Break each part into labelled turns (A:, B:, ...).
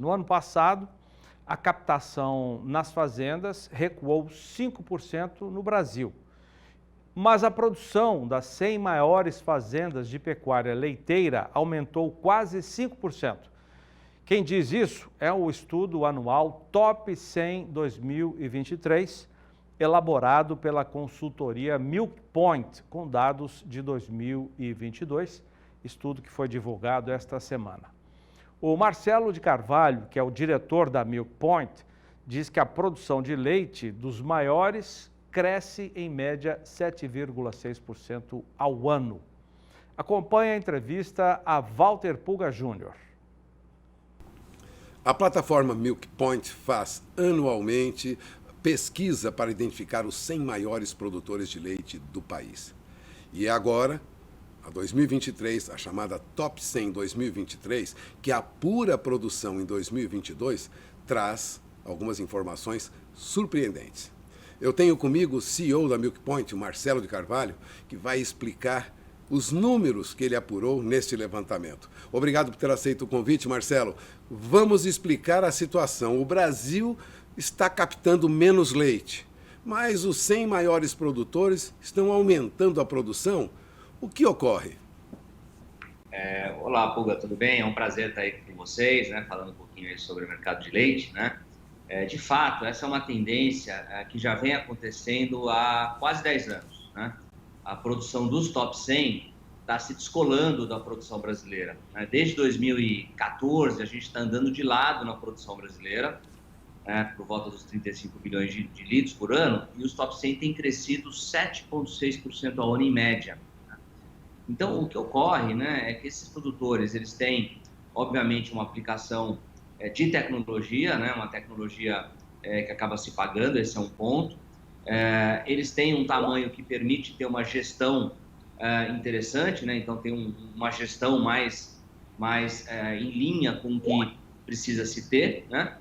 A: No ano passado, a captação nas fazendas recuou 5% no Brasil. Mas a produção das 100 maiores fazendas de pecuária leiteira aumentou quase 5%. Quem diz isso é o estudo anual Top 100 2023, elaborado pela consultoria Milk Point, com dados de 2022, estudo que foi divulgado esta semana. O Marcelo de Carvalho, que é o diretor da Milk Point, diz que a produção de leite dos maiores cresce em média 7,6% ao ano. Acompanhe a entrevista a Walter Pulga Júnior.
B: A plataforma Milk Point faz anualmente pesquisa para identificar os 100 maiores produtores de leite do país. E agora, a 2023, a chamada Top 100 2023, que apura a produção em 2022, traz algumas informações surpreendentes. Eu tenho comigo o CEO da Milk Point, o Marcelo de Carvalho, que vai explicar os números que ele apurou neste levantamento. Obrigado por ter aceito o convite, Marcelo. Vamos explicar a situação. O Brasil está captando menos leite, mas os 100 maiores produtores estão aumentando a produção. O que ocorre?
C: Olá, Pulga, tudo bem? É um prazer estar aí com vocês, né, falando um pouquinho aí sobre o mercado de leite, né? De fato, essa é uma tendência que já vem acontecendo há quase 10 anos, né? A produção dos top 100 está se descolando da produção brasileira, né? Desde 2014, a gente está andando de lado na produção brasileira, né, por volta dos 35 bilhões de litros por ano, e os top 100 têm crescido 7,6% ao ano em média. Então, o que ocorre, né, é que esses produtores, eles têm, obviamente, uma aplicação de tecnologia, né, uma tecnologia que acaba se pagando, esse é um ponto. Eles têm um tamanho que permite ter uma gestão interessante, né, então tem uma gestão mais em linha com o que precisa se ter, né,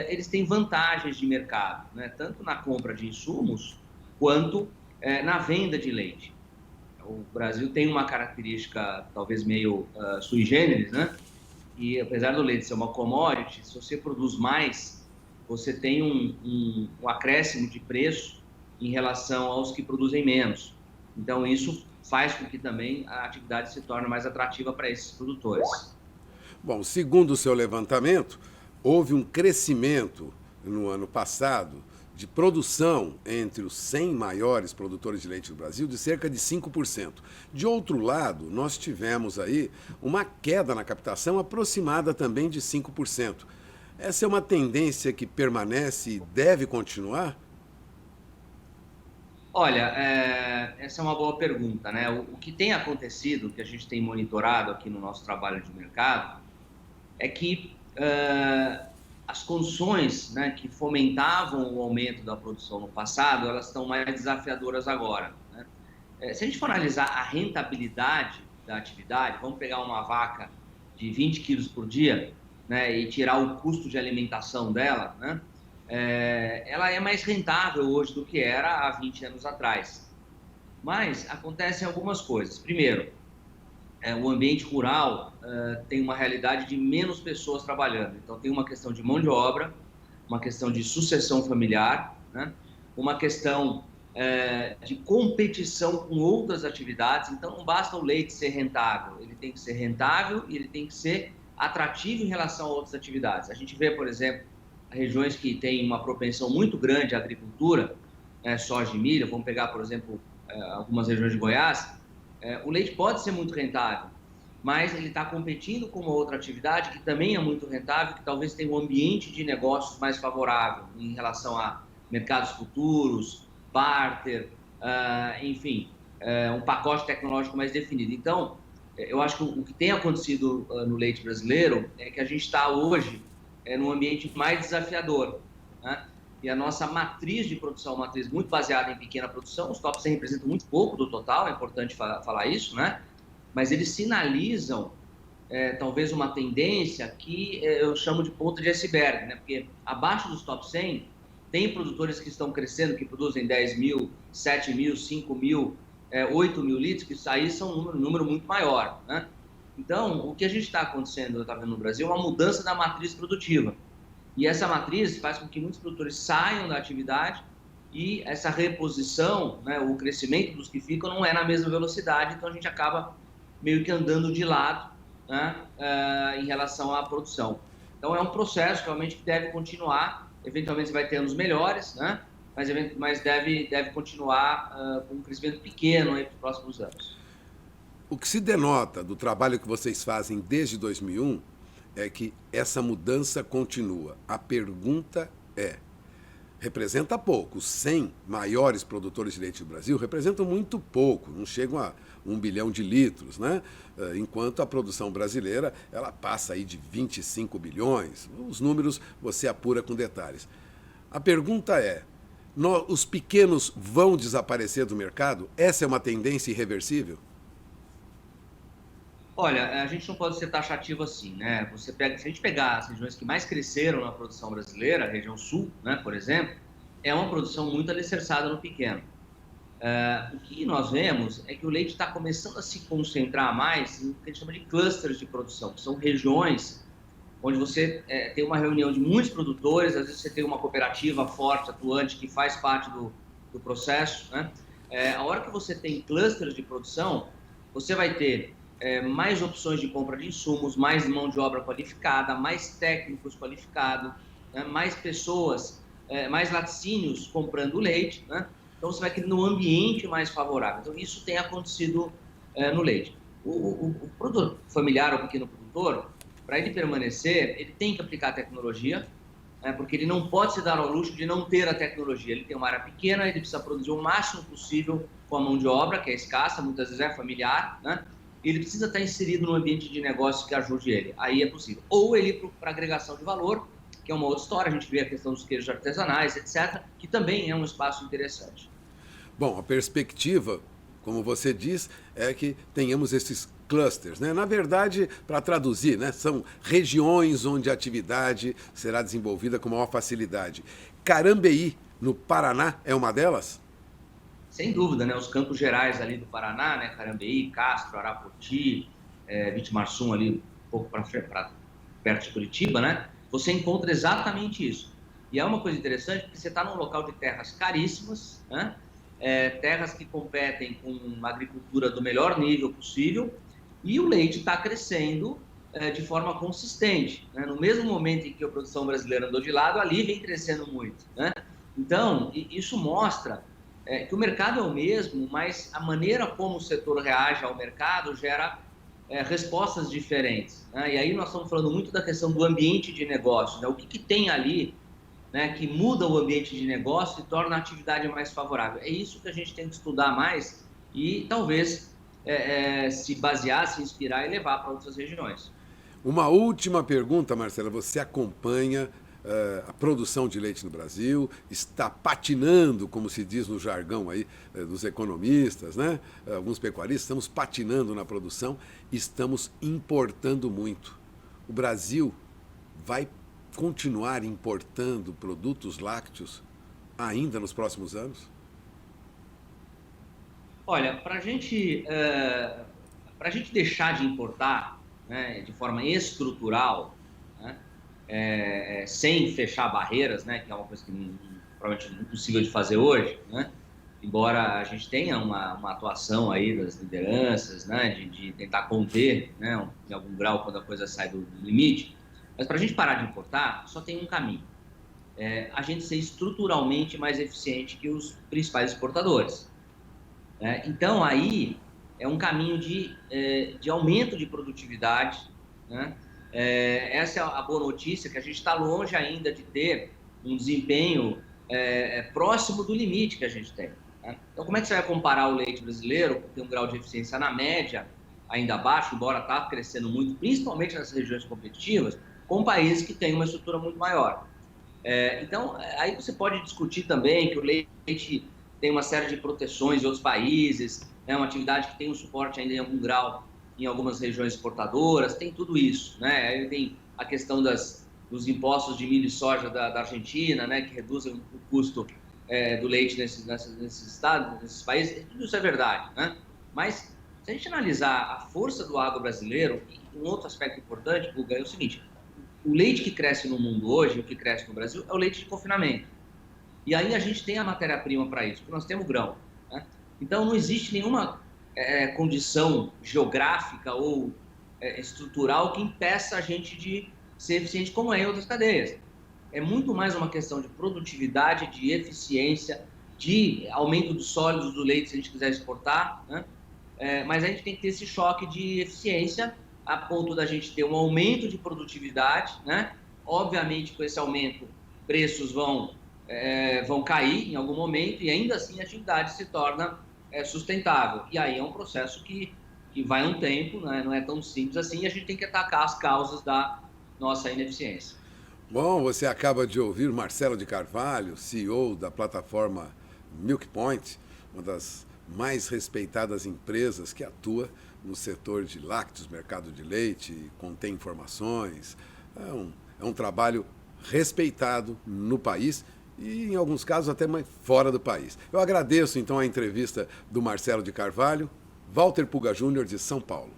C: eles têm vantagens de mercado, né, tanto na compra de insumos quanto na venda de leite. O Brasil tem uma característica talvez meio sui generis, né? E apesar do leite ser uma commodity, se você produz mais, você tem um acréscimo de preço em relação aos que produzem menos. Então isso faz com que também a atividade se torne mais atrativa para esses produtores.
B: Bom, segundo o seu levantamento, houve um crescimento no ano passado de produção entre os 100 maiores produtores de leite do Brasil de cerca de 5%. De outro lado, nós tivemos aí uma queda na captação aproximada também de 5%. Essa é uma tendência que permanece e deve continuar?
C: Olha, essa é uma boa pergunta, né? O que tem acontecido, que a gente tem monitorado aqui no nosso trabalho de mercado, é que as condições, né, que fomentavam o aumento da produção no passado, elas estão mais desafiadoras agora, né? Se a gente for analisar a rentabilidade da atividade, vamos pegar uma vaca de 20 quilos por dia, né, e tirar o custo de alimentação dela, né, ela é mais rentável hoje do que era há 20 anos atrás. Mas acontecem algumas coisas. Primeiro, o ambiente rural tem uma realidade de menos pessoas trabalhando. Então, tem uma questão de mão de obra, uma questão de sucessão familiar, né? Uma questão de competição com outras atividades. Então, não basta o leite ser rentável, ele tem que ser rentável e ele tem que ser atrativo em relação a outras atividades. A gente vê, por exemplo, regiões que têm uma propensão muito grande à agricultura, soja e milho. Vamos pegar, por exemplo, algumas regiões de Goiás. O leite pode ser muito rentável, mas ele está competindo com uma outra atividade que também é muito rentável, que talvez tenha um ambiente de negócios mais favorável em relação a mercados futuros, barter, enfim, um pacote tecnológico mais definido. Então, eu acho que o que tem acontecido no leite brasileiro é que a gente está hoje num ambiente mais desafiador, né? E a nossa matriz de produção, uma matriz muito baseada em pequena produção, os top 100 representam muito pouco do total, é importante falar isso, né? Mas eles sinalizam talvez uma tendência que eu chamo de ponta de iceberg, né? Porque abaixo dos top 100 tem produtores que estão crescendo, que produzem 10 mil, 7 mil, 5 mil, 8 mil litros, que isso aí são um número muito maior, né? Então, o que a gente está acontecendo, está vendo no Brasil, é uma mudança da matriz produtiva. E essa matriz faz com que muitos produtores saiam da atividade e essa reposição, né, o crescimento dos que ficam não é na mesma velocidade, então a gente acaba meio que andando de lado, né, em relação à produção. Então é um processo realmente que deve continuar, eventualmente você vai ter anos melhores, né, mas deve continuar com um crescimento pequeno aí para os próximos anos.
B: O que se denota do trabalho que vocês fazem desde 2001 é que essa mudança continua. A pergunta é, representa pouco, os 100 maiores produtores de leite do Brasil representam muito pouco, não chegam a 1 bilhão de litros, né? Enquanto a produção brasileira ela passa aí de 25 bilhões, os números você apura com detalhes. A pergunta é, os pequenos vão desaparecer do mercado? Essa é uma tendência irreversível?
C: Olha, a gente não pode ser taxativo assim, né? Se a gente pegar as regiões que mais cresceram na produção brasileira, a região sul, né, por exemplo, é uma produção muito alicerçada no pequeno. O que nós vemos é que o leite está começando a se concentrar mais em o que a gente chama de clusters de produção, que são regiões onde você tem uma reunião de muitos produtores, às vezes você tem uma cooperativa forte, atuante, que faz parte do processo, né? A hora que você tem clusters de produção, você vai ter mais opções de compra de insumos, mais mão de obra qualificada, mais técnicos qualificados, né? Mais pessoas, mais laticínios comprando leite, né? Então você vai criando um ambiente mais favorável. Então isso tem acontecido no leite. O produtor familiar ou pequeno produtor, para ele permanecer, ele tem que aplicar a tecnologia, porque ele não pode se dar ao luxo de não ter a tecnologia. Ele tem uma área pequena, ele precisa produzir o máximo possível com a mão de obra, que é escassa, muitas vezes é familiar, né? Ele precisa estar inserido num ambiente de negócio que ajude ele. Aí é possível. Ou ele ir para agregação de valor, que é uma outra história, a gente vê a questão dos queijos artesanais, etc., que também é um espaço interessante.
B: Bom, a perspectiva, como você diz, é que tenhamos esses clusters, né? Na verdade, para traduzir, né, são regiões onde a atividade será desenvolvida com maior facilidade. Carambeí, no Paraná, é uma delas?
C: Sem dúvida, né? Os campos gerais ali do Paraná, né? Carambeí, Castro, Arapoti, Vitimarsum ali um pouco para perto de Curitiba, né? Você encontra exatamente isso. E é uma coisa interessante porque você está num local de terras caríssimas, né? Terras que competem com uma agricultura do melhor nível possível e o leite está crescendo de forma consistente, né? No mesmo momento em que a produção brasileira andou de lado, ali vem crescendo muito, né? Então, isso mostra que o mercado é o mesmo, mas a maneira como o setor reage ao mercado gera respostas diferentes, né? E aí nós estamos falando muito da questão do ambiente de negócio, né? O que tem ali, né, que muda o ambiente de negócio e torna a atividade mais favorável. É isso que a gente tem que estudar mais e talvez se basear, se inspirar e levar para outras regiões.
B: Uma última pergunta, Marcela. Você acompanha a produção de leite no Brasil, está patinando, como se diz no jargão aí dos economistas, né? Alguns pecuaristas, estamos patinando na produção, estamos importando muito. O Brasil vai continuar importando produtos lácteos ainda nos próximos anos?
C: Olha, para a gente deixar de importar, né, de forma estrutural, né, sem fechar barreiras, né, que é uma coisa que provavelmente é impossível de fazer hoje, né, embora a gente tenha uma atuação aí das lideranças, né, de tentar conter, né, em algum grau quando a coisa sai do limite, mas para a gente parar de importar, só tem um caminho. A gente ser estruturalmente mais eficiente que os principais exportadores. Então, aí é um caminho de aumento de produtividade, né? Essa é a boa notícia, que a gente está longe ainda de ter um desempenho próximo do limite que a gente tem, né? Então, como é que você vai comparar o leite brasileiro, que tem um grau de eficiência na média ainda baixo, embora está crescendo muito, principalmente nas regiões competitivas, com países que têm uma estrutura muito maior? Então, aí você pode discutir também que o leite tem uma série de proteções em outros países, é uma atividade que tem um suporte ainda em algum grau em algumas regiões exportadoras, tem tudo isso, né? Aí tem a questão dos impostos de milho e soja da Argentina, né, que reduzem o custo do leite nesses estados, nesses países, tudo isso é verdade, né? Mas Se a gente analisar a força do agro brasileiro, um outro aspecto importante, Guga, é o seguinte: o leite que cresce no mundo hoje, o que cresce no Brasil, é o leite de confinamento. E aí a gente tem a matéria-prima para isso, porque nós temos grão, né? Então não existe nenhuma condição geográfica ou estrutural que impeça a gente de ser eficiente como é em outras cadeias. É muito mais uma questão de produtividade, de eficiência, de aumento dos sólidos do leite se a gente quiser exportar, né? Mas a gente tem que ter esse choque de eficiência a ponto da gente ter um aumento de produtividade, né? Obviamente, com esse aumento, preços vão cair em algum momento e ainda assim a atividade se torna sustentável. E aí é um processo que vai um tempo, né? Não é tão simples assim, e a gente tem que atacar as causas da nossa ineficiência.
B: Bom, você acaba de ouvir Marcelo de Carvalho, CEO da plataforma Milk Point, uma das mais respeitadas empresas que atua no setor de lácteos, mercado de leite, contém informações. É um trabalho respeitado no país e, em alguns casos, até fora do país. Eu agradeço, então, a entrevista do Marcelo de Carvalho, Walter Puga Júnior, de São Paulo.